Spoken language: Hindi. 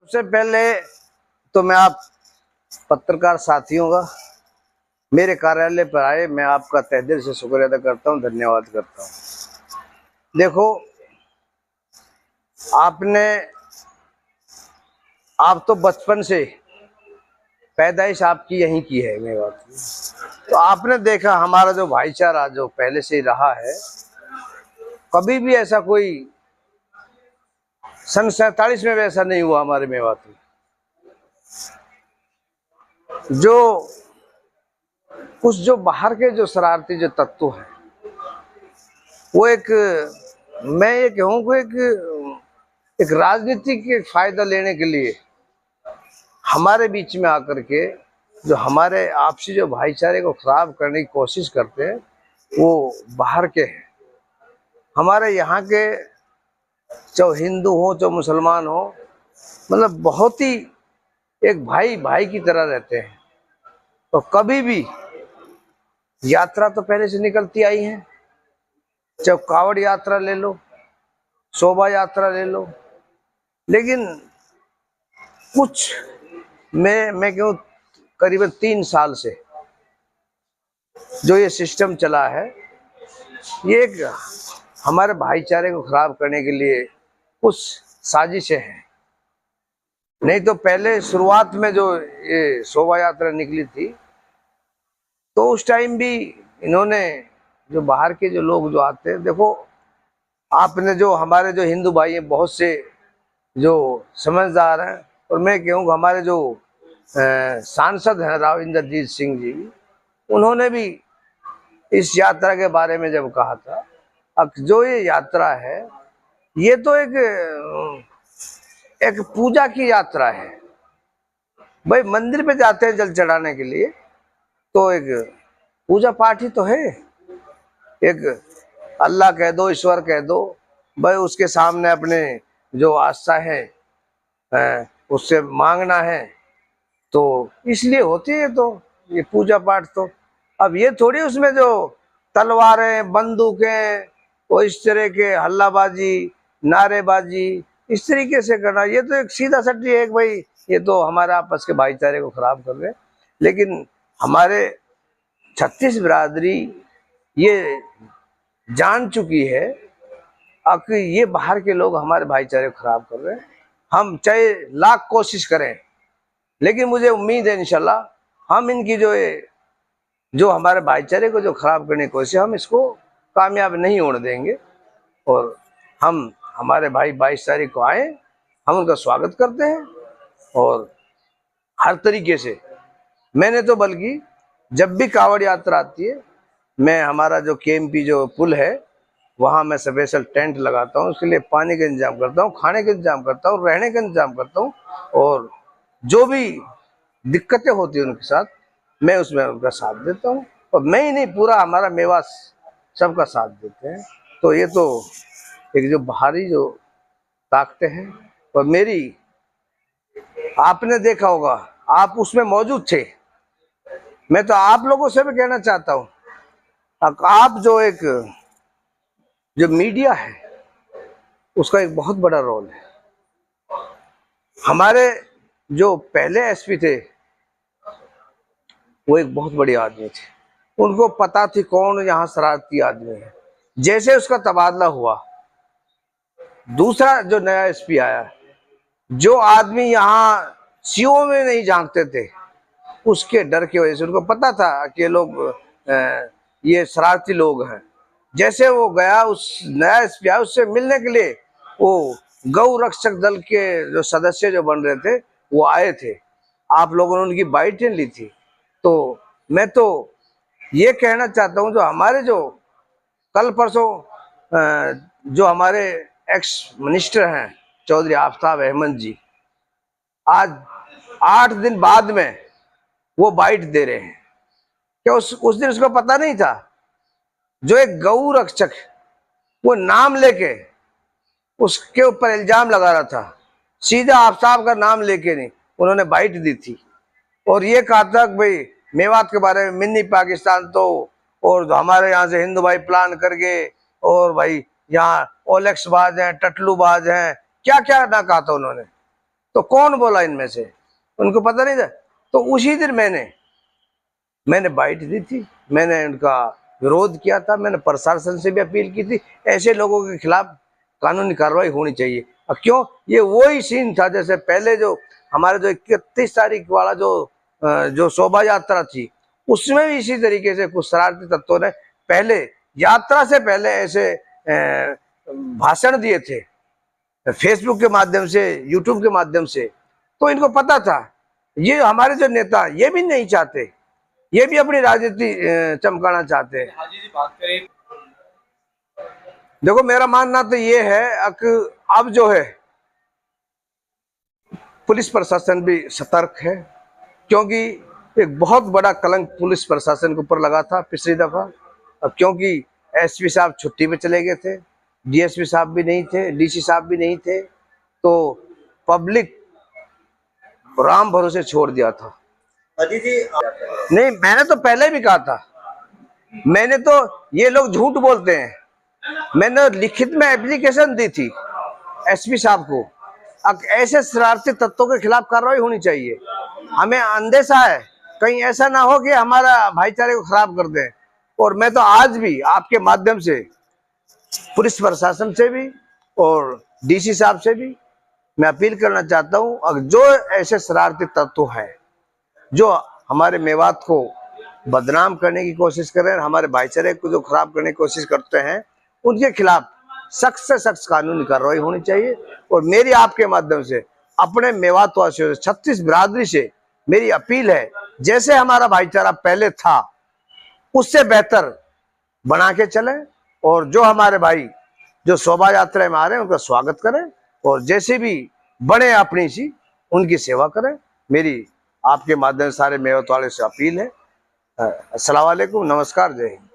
सबसे पहले तो मैं आप पत्रकार साथियों का मेरे कार्यालय पर आए, मैं आपका तहे दिल से शुक्रिया अदा करता हूं, धन्यवाद करता हूं। देखो, आप तो बचपन से पैदाइश आपकी यहीं की है मेवात की, तो आपने देखा हमारा जो भाईचारा जो पहले से ही रहा है, कभी भी ऐसा कोई सन 47 में वैसा नहीं हुआ हमारे मेवात में। जो बाहर के जो शरारती जो तत्व हैं, वो मैं ये कहूँ एक राजनीति के फायदा लेने के लिए हमारे बीच में आकर के जो हमारे आपसी जो भाईचारे को खराब करने की कोशिश करते हैं, वो बाहर के हैं। हमारे यहाँ के चाहे हिंदू हो चाहे मुसलमान हो, मतलब बहुत ही एक भाई भाई की तरह रहते हैं। तो कभी भी यात्रा तो पहले से निकलती आई है, चाहे कावड़ यात्रा ले लो, शोभा यात्रा ले लो, लेकिन कुछ मैं कहूँ करीबन 3 साल से जो ये सिस्टम चला है, ये एक हमारे भाईचारे को खराब करने के लिए कुछ साजिशें हैं। नहीं तो पहले शुरुआत में जो ये शोभा यात्रा निकली थी, तो उस टाइम भी इन्होंने जो बाहर के जो लोग जो आते हैं, देखो आपने जो हमारे जो हिंदू भाई हैं बहुत से जो समझदार हैं, और मैं कहूँ हमारे जो सांसद हैं राव इंद्रजीत सिंह जी, उन्होंने भी इस यात्रा के बारे में जब कहा था, अब जो ये यात्रा है ये तो एक पूजा की यात्रा है। भाई मंदिर पे जाते हैं जल चढ़ाने के लिए, तो एक पूजा पाठ ही तो है, एक अल्लाह कह दो, ईश्वर कह दो, भाई उसके सामने अपने जो आस्था है उससे मांगना है, तो इसलिए होती है तो ये पूजा पाठ। तो अब ये थोड़ी उसमें जो तलवारें बंदूकें और इस तरह के हल्लाबाजी नारेबाजी इस तरीके से करना, ये तो एक सीधा सटी है भाई, ये तो हमारे आपस के भाईचारे को खराब कर रहे हैं। लेकिन हमारे छत्तीस बिरादरी ये जान चुकी है कि ये बाहर के लोग हमारे भाईचारे को खराब कर रहे हैं। हम चाहे लाख कोशिश करें, लेकिन मुझे उम्मीद है इंशाल्लाह हम इनकी जो हमारे भाईचारे को जो खराब करने की कोशिश, हम इसको कामयाब नहीं होने देंगे। और हम हमारे भाई 22 तारीख को आए, हम उनका स्वागत करते हैं, और हर तरीके से मैंने तो बल्कि जब भी कावड़ यात्रा आती है, मैं हमारा जो केएमपी जो पुल है वहाँ मैं स्पेशल टेंट लगाता हूँ, उसके लिए पानी का इंतजाम करता हूँ, खाने का इंतजाम करता हूँ, रहने का इंतजाम करता हूँ, और जो भी दिक्कतें होती हैं उनके साथ मैं उसमें उनका साथ देता हूँ। और मैं ही नहीं, पूरा हमारा मेवात सबका साथ देते हैं। तो ये तो एक जो बाहरी जो ताकतें हैं, और मेरी आपने देखा होगा, आप उसमें मौजूद थे, मैं तो आप लोगों से भी कहना चाहता हूँ, आप जो मीडिया है उसका एक बहुत बड़ा रोल है। हमारे जो पहले एसपी थे वो एक बहुत बड़े आदमी थे, उनको पता थी कौन यहाँ शरारती आदमी है। जैसे उसका तबादला हुआ, दूसरा जो नया एसपी आया, जो आदमी यहाँ सीओ में नहीं झांकते थे, उसके डर की वजह से उनको पता था कि ये लोग ये शरारती लोग हैं। जैसे वो गया, उस नया एसपी आया, उससे मिलने के लिए वो गौ रक्षक दल के जो सदस्य जो बन रहे थे वो आए थे, आप लोगों ने उनकी बाइटें ली थी। तो मैं तो ये कहना चाहता हूँ, जो हमारे जो कल परसों जो हमारे एक्स मिनिस्टर हैं चौधरी आफ्ताब अहमद जी, आज 8 दिन बाद में वो बाइट दे रहे हैं। क्या उस दिन उसको पता नहीं था? जो एक गौ रक्षक वो नाम लेके उसके ऊपर इल्जाम लगा रहा था, सीधा आफ्ताब का नाम लेके नहीं, उन्होंने बाइट दी थी और ये कहा था कि भाई मेवात के बारे में मिनी पाकिस्तान तो, और हमारे यहाँ से हिंदू भाई प्लान कर गए, और भाई यहाँ ओलेक्स बाज हैं, टटलू बाज हैं, क्या क्या ना कहा था उन्होंने। तो कौन बोला इनमें से, उनको पता नहीं था। तो उसी दिन मैंने बाइट दी थी, मैंने उनका विरोध किया था, मैंने प्रशासन से भी अपील की थी, ऐसे लोगों के खिलाफ कानूनी कार्रवाई होनी चाहिए। और क्यों, ये वही सीन था जैसे पहले जो हमारे जो 31 तारीख वाला जो शोभा यात्रा थी, उसमें भी इसी तरीके से कुछ शरारती तत्वों ने पहले यात्रा से पहले ऐसे भाषण दिए थे फेसबुक के माध्यम से, यूट्यूब के माध्यम से। तो इनको पता था ये हमारे जो नेता ये भी नहीं चाहते, ये भी अपनी राजनीति चमकाना चाहते हैं। हाजी जी बात करें, देखो मेरा मानना तो ये है कि अब जो है पुलिस प्रशासन भी सतर्क है, क्योंकि एक बहुत बड़ा कलंक पुलिस प्रशासन के ऊपर लगा था पिछली दफा। अब क्योंकि एसपी साहब छुट्टी पे चले गए थे, डीएसपी साहब भी नहीं थे, डीसी साहब भी नहीं थे, तो पब्लिक राम भरोसे छोड़ दिया था। हाजी जी नहीं, मैंने तो पहले भी कहा था, मैंने तो, ये लोग झूठ बोलते हैं, मैंने लिखित में एप्लीकेशन दी थी एसपी साहब को। अब ऐसे शरारती तत्वों के खिलाफ कार्रवाई होनी चाहिए। हमें अंदेशा है कहीं ऐसा ना हो कि हमारा भाईचारे को खराब कर दें। और मैं तो आज भी आपके माध्यम से पुलिस प्रशासन से भी और डीसी साहब से भी मैं अपील करना चाहता हूं, अगर जो ऐसे शरारती तत्व हैं जो हमारे मेवात को बदनाम करने की कोशिश कर रहे हैं, हमारे भाईचारे को जो खराब करने की कोशिश करते हैं, उनके खिलाफ सख्त से सख्त कानूनी कार्रवाई होनी चाहिए। और मेरी आपके माध्यम से अपने मेवात वासियों से, 36 बिरादरी से मेरी अपील है, जैसे हमारा भाईचारा पहले था उससे बेहतर बना के चले, और जो हमारे भाई जो शोभा यात्रा में आ रहे हैं उनका स्वागत करें, और जैसे भी बड़े अपनी सी उनकी सेवा करें। मेरी आपके माध्यम से सारे मेवात वाले से अपील है। अस्सलाम वालेकुम, नमस्कार, जय हिंद।